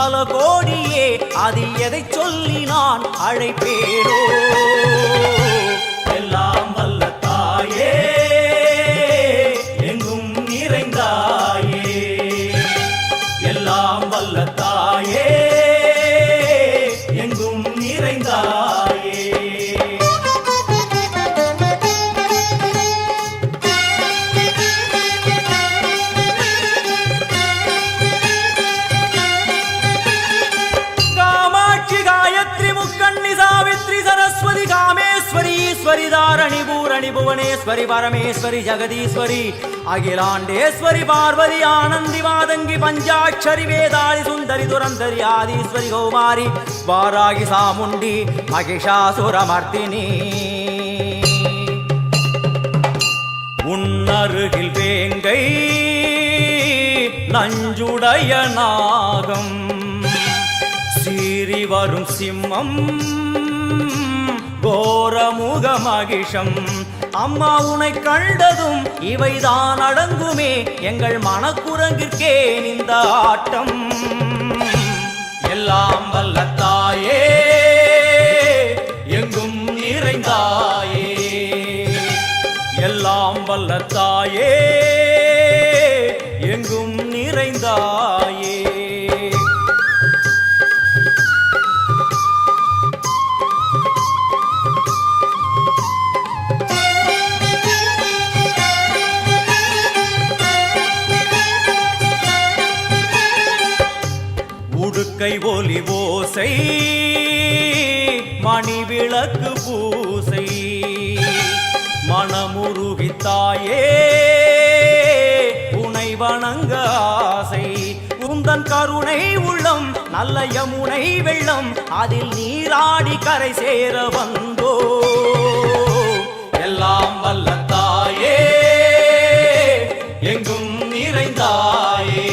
பல கோடியே அதில் எதை சொல்லி நான் அழைப்பேனோ எல்லாம் வல்ல தாயே எங்கும் நிறைந்தாயே எல்லாம் வல்ல தாயே எங்கும் நிறைந்தாயே कामेश्वरी धारणी पूरणी भुवनेश्वरी परमेश्वरी जगदीश्वरी अखिलांडेश्वरी पार्वती आनंदी मादंगी पंचाक्षरी वेदाली सुंदरी दुरंदरी आदीश्वरी कौमारी वारागी सामुंडी महिषासुरमर्दिनी उन्नरुगिल वेंगै नंजुडय नागम सीरी वरुम सिम्मम கோரமுக மகிஷம் அம்மா உனை கண்டதும் இவைதான் அடங்குமே எங்கள் மனக்குரங்கிற்கே இந்த ஆட்டம் எல்லாம் வல்ல தாயே எங்கும் நிறைந்தாயே எல்லாம் வல்ல தாயே எங்கும் நிறைந்தாயே கை ஒலி ஓசை மணி விளக்கு பூசை மனமுருகித்தாயே உனை வணங்க ஆசை உந்தன் கருணை உள்ளம் நல்ல யமுனை வெள்ளம் அதில் நீராடி கரை சேர வந்தோ எல்லாம் வல்ல தாயே எங்கும் நிறைந்தாயே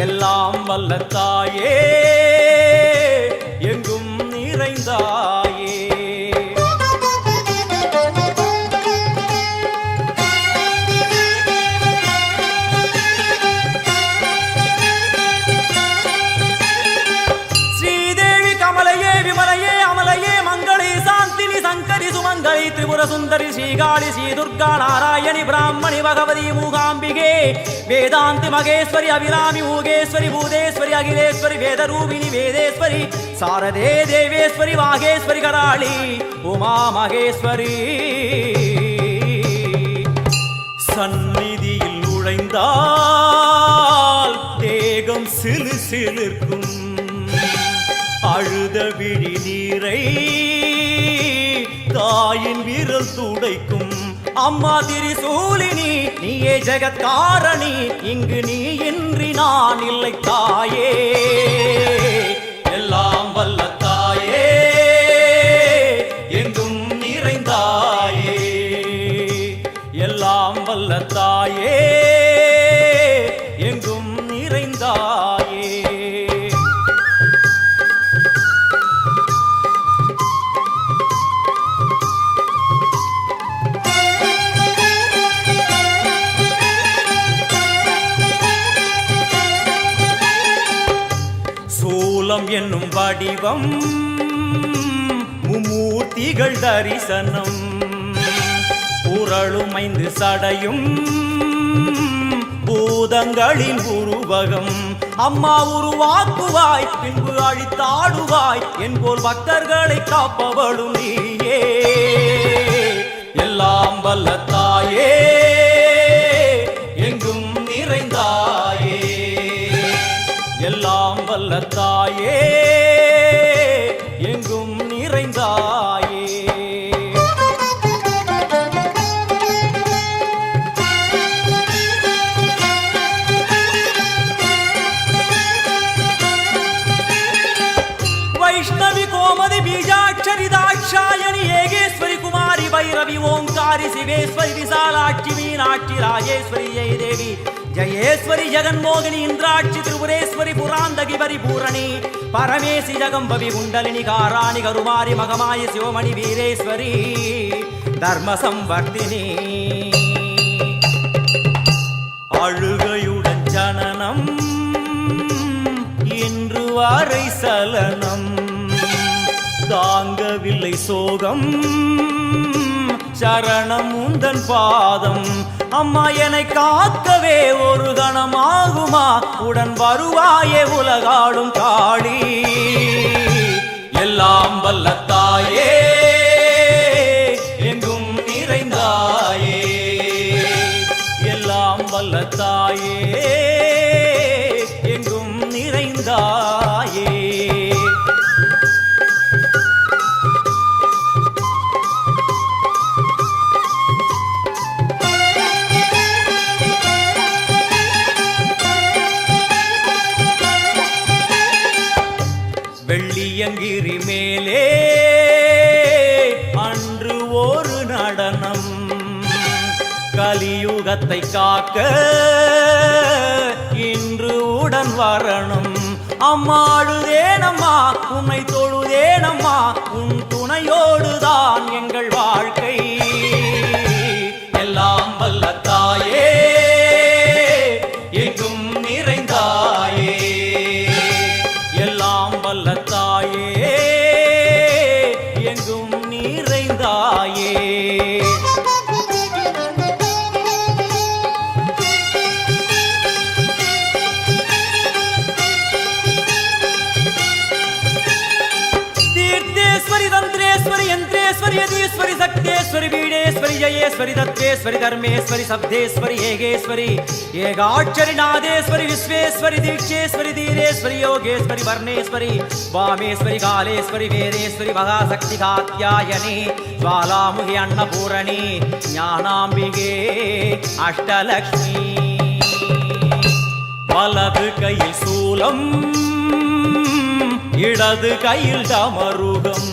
எல்லாம் வல்ல தாயே எங்கும் நிறைந்தாயே ஸ்ரீதேவி கமலையே விமலையே அமலையே மங்களே சாந்தினி சங்கரி சுமங்கலி திரிபுர சுந்தரி ஸ்ரீகாளி ஸ்ரீ துர்கா நாராயணி பிராமணி பகவதி மூகாம்பிகே वेदांति मगेश्वरी अभिरामी ऊगेश्वरी भूदेश्वरी अखिलेश्वरी वेदरूपिणी वेदेश्वरी शारदे देवेश्वरी वागेश्वरी कराली उमा मगेश्वरी सन्निधिயில் நுழைந்தால் தேகம் சிலு சிலிர்க்கும் அழுத விழி நீரை தாயின் விரல் துடைக்கும் அம்மா திரிசூலினி நீயே ஜெகத்காரணி இங்கு நீ இன்றி நான் இல்லை தாயே எல்லாம் வல்ல தாயே எங்கும் நிறைந்தாயே எல்லாம் வல்ல தாயே எங்கும் நிறைந்தாயே என்னும் வடிவம் மும்மூர்த்திகள் தரிசனம் புரளும் 5 சடையும் பூதங்களின் உருவகம் அம்மா உருவாக்குவாய் பின்பு அழித்தாடுவாய் என்போல் பக்தர்களை காப்பவளும் நீயே எல்லாம் வல்ல தாயே எங்கும் நிறைந்தாயே எல்லாம் வல்ல தாயே எங்கும் நிறைந்தாயே வைஷ்ணவி கோமதி பீஜாட்சரி தாட்சாயணி ஏகேஸ்வரி குமாரி भैरवी ओंकारी शिवेश्वरी विशालाक्षी मीनाक्षी राजेश्वरी जय देवी जयेश्वरी जगन्मोहिनी इंद्राक्षी त्रिपुरेश्वरी पुरांदगी परिपूरणी परमेशी जगंबवी कुंडलिनी काराणि करुमारी मगमायि शिवमणि वीरेश्वरी धर्म संवर्धिनी அழுகையுடன் ஜனனம் தாரை சலனம் தாங்கவில்லை சோகம் சரணம் உந்தன் பாதம் அம்மா என்னை காக்கவே ஒரு கணமாகுமா உடன் வருவாயே உலகாடும் காளி எல்லாம் வல்ல தாயே எங்கும் நிறைந்தாயே எல்லாம் வல்ல தாயே எங்கும் நிறைந்தாயே வெள்ளியங்கிரி மேலே அன்று ஒரு நடனம் கலியுகத்தை காக்க இன்று உடன் வரணும் அம்மாடுதேனம்மா உன்னை தொழுதேனம்மா உன் துணையோடுதான் எங்கள் வாழ்க்கை எல்லாம் வல்ல தாயே எங்கும் நிறைந்தாயே எல்லாம் வல்ல தாயே எங்கும் நிறைந்தாயே तीर्थेश्वरी तंत्रेश्वरी यंत्रेश्वरी यदीश्वरी शक्तेश्वरी बीडेश्वरी जयेश्वरी दत्तेश्वरी धर्मेश्वरी शब्देश्वरी येगेश्वरी येगाक्षरी नादेश्वरी विश्वेश्वरी दीक्षेश्वरी धीरेश्वरी योगेश्वरी वर्णेश्वरी वामेश्वरी कालेश्वरी वेदेश्वरी महाशक्ति कात्यायनी ज्वालामुखी अन्नपूरणी ज्ञानाम्बिके अष्टलक्ष्मी वलது கையில் சூலம் இடது கையில் டமருகம்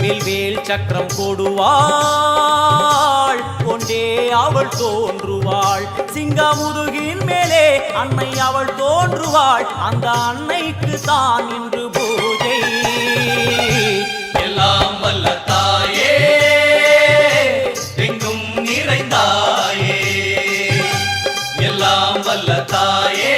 வில்வேல் சக்கரம் கொடுவாள் கொண்டே அவள் தோன்றுவாள் சிங்கமுதுகின் மேலே அன்னை அவள் தோன்றுவாள் அந்த அன்னைக்கு தான் இன்று பூஜை எல்லாம் வல்ல தாயே எங்கும் நிறைந்தாயே எல்லாம் வல்ல தாயே